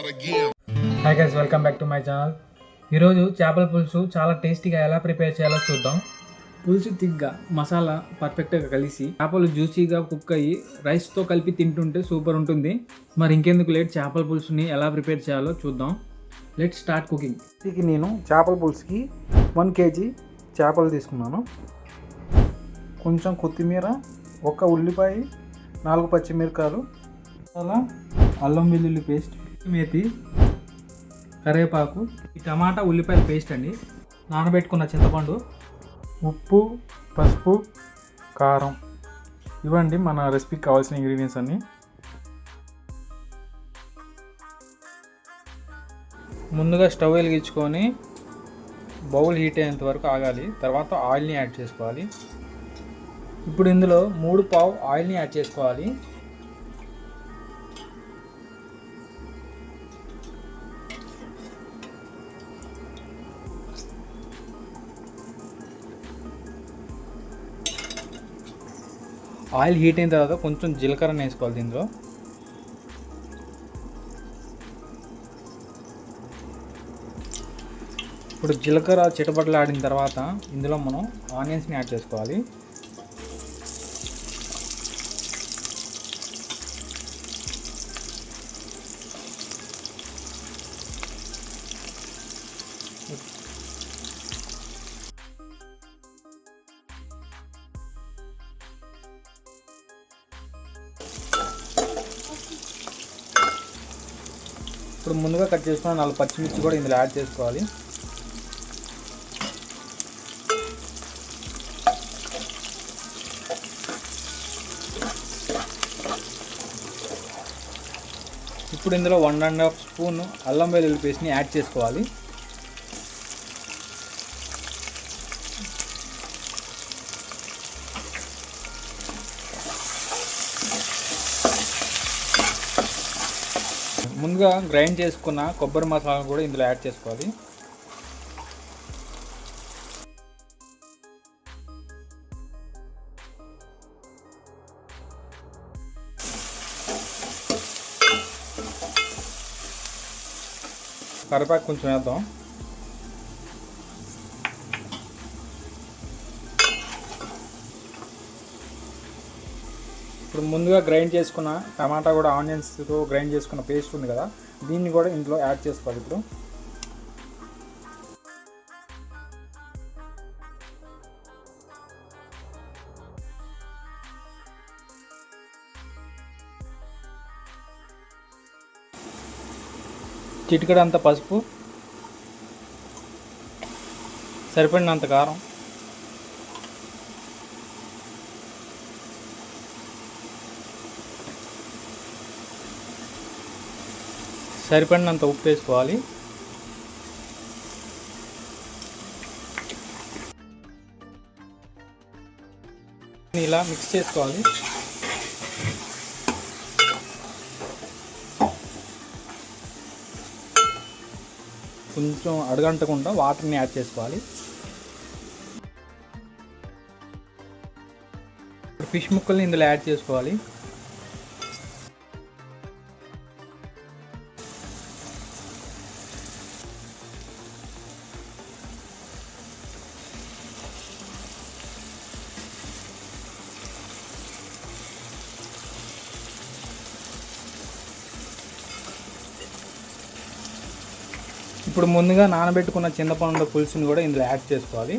Hi guys, welcome back to my channel. ఈరోజు చేపల పులుసు చాలా టేస్టీగా ఎలా ప్రిపేర్ చేయాలో చూద్దాం. పులుసు తిగ్గా మసాలా పర్ఫెక్ట్గా కలిసి చేపలు జ్యూసీగా కుక్ అయ్యి రైస్తో కలిపి తింటుంటే సూపర్ ఉంటుంది. మరి ఇంకెందుకు లేట్, చేపల పులుసుని ఎలా ప్రిపేర్ చేయాలో చూద్దాం. Let start cooking. ఇది నేను చేపల పులుసుకి 1 kg చేపలు తీసుకున్నాను. కొంచెం కొత్తిమీర, ఒక ఉల్లిపాయ, 4 పచ్చిమిరకాయలు, అలా అల్లం వెల్లుల్లి పేస్ట్, మేతి, కరివేపాకు, ఈ టమాటా ఉల్లిపాయల పేస్ట్ అండి, నానబెట్టుకున్న చింతపండు, ఉప్పు, పసుపు, కారం. ఇవ్వండి మన రెసిపీకి కావాల్సిన ఇంగ్రీడియంట్స్ అన్నీ. ముందుగా స్టవ్ వెలిగించుకొని బౌల్ హీట్ అయ్యేంత వరకు ఆగాలి. తర్వాత ఆయిల్ని యాడ్ చేసుకోవాలి. ఇప్పుడు ఇందులో 3 పావు ఆయిల్ని యాడ్ చేసుకోవాలి. ఆయిల్ హీట్ అయిన తర్వాత కొంచెం జీలకర్ర వేసుకోవాలి. దీంట్లో ఇప్పుడు జీలకర్ర చిటపటలు ఆడిన తర్వాత ఇందులో మనం ఆనియన్స్ని యాడ్ చేసుకోవాలి. ఇప్పుడు ముందుగా కట్ చేసుకున్న 4 పచ్చిమిర్చి కూడా ఇందులో యాడ్ చేసుకోవాలి. ఇప్పుడు ఇందులో 1.5 స్పూన్ అల్లం వెల్లుల్లి పేస్ట్ని యాడ్ చేసుకోవాలి. ముందుగా గ్రైండ్ చేసుకున్న కొబ్బరి మసాలా కూడా ఇందులో యాడ్ చేసుకోవాలి. కరివేపాకు కొంచెం వేద్దాం. ఇప్పుడు ముందుగా గ్రైండ్ చేసుకున్న టమాటా కూడా ఆనియన్స్తో గ్రైండ్ చేసుకున్న పేస్ట్ ఉంది కదా, దీన్ని కూడా ఇందులో యాడ్ చేసుకోవాలి. ఇప్పుడు చిటికెడంత పసుపు, సరిపడినంత కారం, సరిపడినంత ఉప్పు వేసుకోవాలి. ఇలా మిక్స్ చేసుకోవాలి. కొంచెం అడగంటకుండా వాటర్ని యాడ్ చేసుకోవాలి. ఫిష్ ముక్కల్ని ఇందులో యాడ్ చేసుకోవాలి. ఇప్పుడు ముందుగా నానబెట్టుకున్న చింతపండు పులుసుని కూడా ఇందులో యాడ్ చేసుకోవాలి.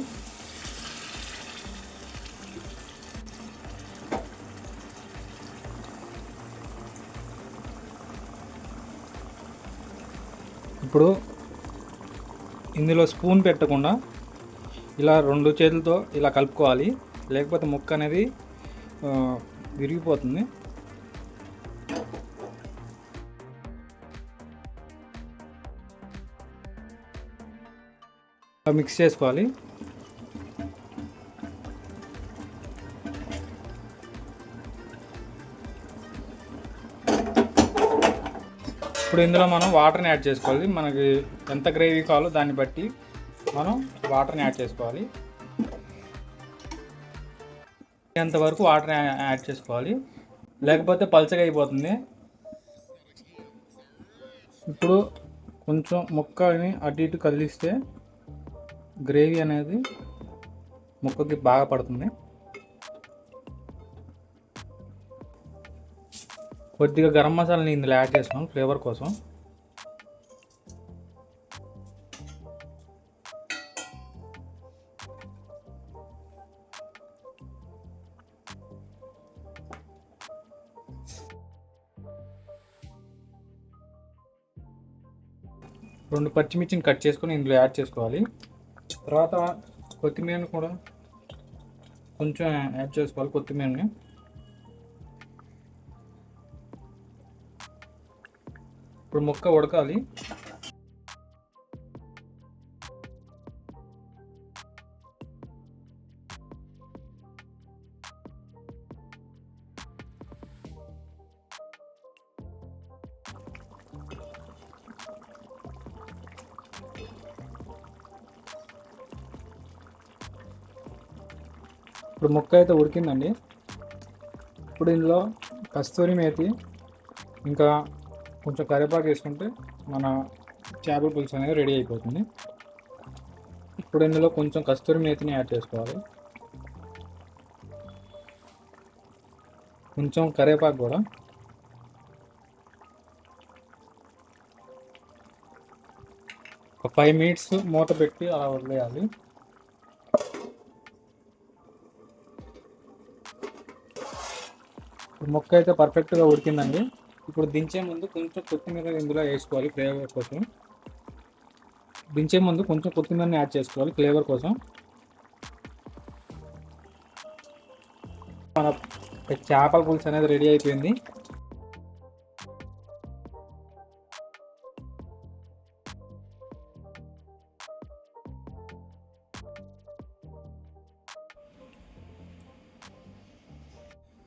ఇప్పుడు ఇందులో స్పూన్ పెట్టకుండా ఇలా 2 చేతులతో ఇలా కలుపుకోవాలి, లేకపోతే ముక్క అనేది విరిగిపోతుంది. మిక్స్ చేసుకోవాలి. ఇప్పుడు ఇందులో మనం వాటర్ని యాడ్ చేసుకోవాలి. మనకి ఎంత గ్రేవీ కావాలో దాన్ని బట్టి మనం వాటర్ని యాడ్ చేసుకోవాలి. అంతవరకు వాటర్ని యాడ్ చేసుకోవాలి, లేకపోతే పల్చగా అయిపోతుంది. ఇప్పుడు కొంచెం ముక్కని అటు ఇటు కదిలిస్తే గ్రేవీ అనేది ముక్కకి బాగా పడుతుంది. కొద్దిగా గరం మసాలాని ఇందులో యాడ్ చేస్తాం ఫ్లేవర్ కోసం. రెండు పచ్చిమిర్చిని కట్ చేసుకొని ఇందులో యాడ్ చేసుకోవాలి. తర్వాత కొత్తిమీరని కూడా కొంచెం యాడ్ చేసుకోవాలి. కొత్తిమీరని ఇప్పుడు ముక్క ఉడకాలి. ఇప్పుడు ముక్క అయితే ఉడికిందండి. ఇప్పుడు ఇందులో కస్తూరి మేతి ఇంకా కొంచెం కరివేపాకు వేసుకుంటే మన చేపల పులుసు అనేది రెడీ అయిపోతుంది. ఇప్పుడు ఇందులో కొంచెం కస్తూరి మేతిని యాడ్ చేసుకోవాలి, కొంచెం కరివేపాకు కూడా. ఒక 5 minutes మూత పెట్టి అలా వదిలేయాలి. ముక్క అయితే పర్ఫెక్ట్గా ఉడికిందండి. ఇప్పుడు దించే ముందు కొంచెం కొత్తిమీర ఇందులో వేసుకోవాలి ఫ్లేవర్ కోసం. దించే ముందు కొంచెం కొత్తిమీరని యాడ్ చేసుకోవాలి ఫ్లేవర్ కోసం. మన చేపల పులుసు అనేది రెడీ అయిపోయింది.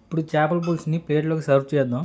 ఇప్పుడు చేపల పులుసుని ప్లేట్లోకి సర్వ్ చేద్దాం.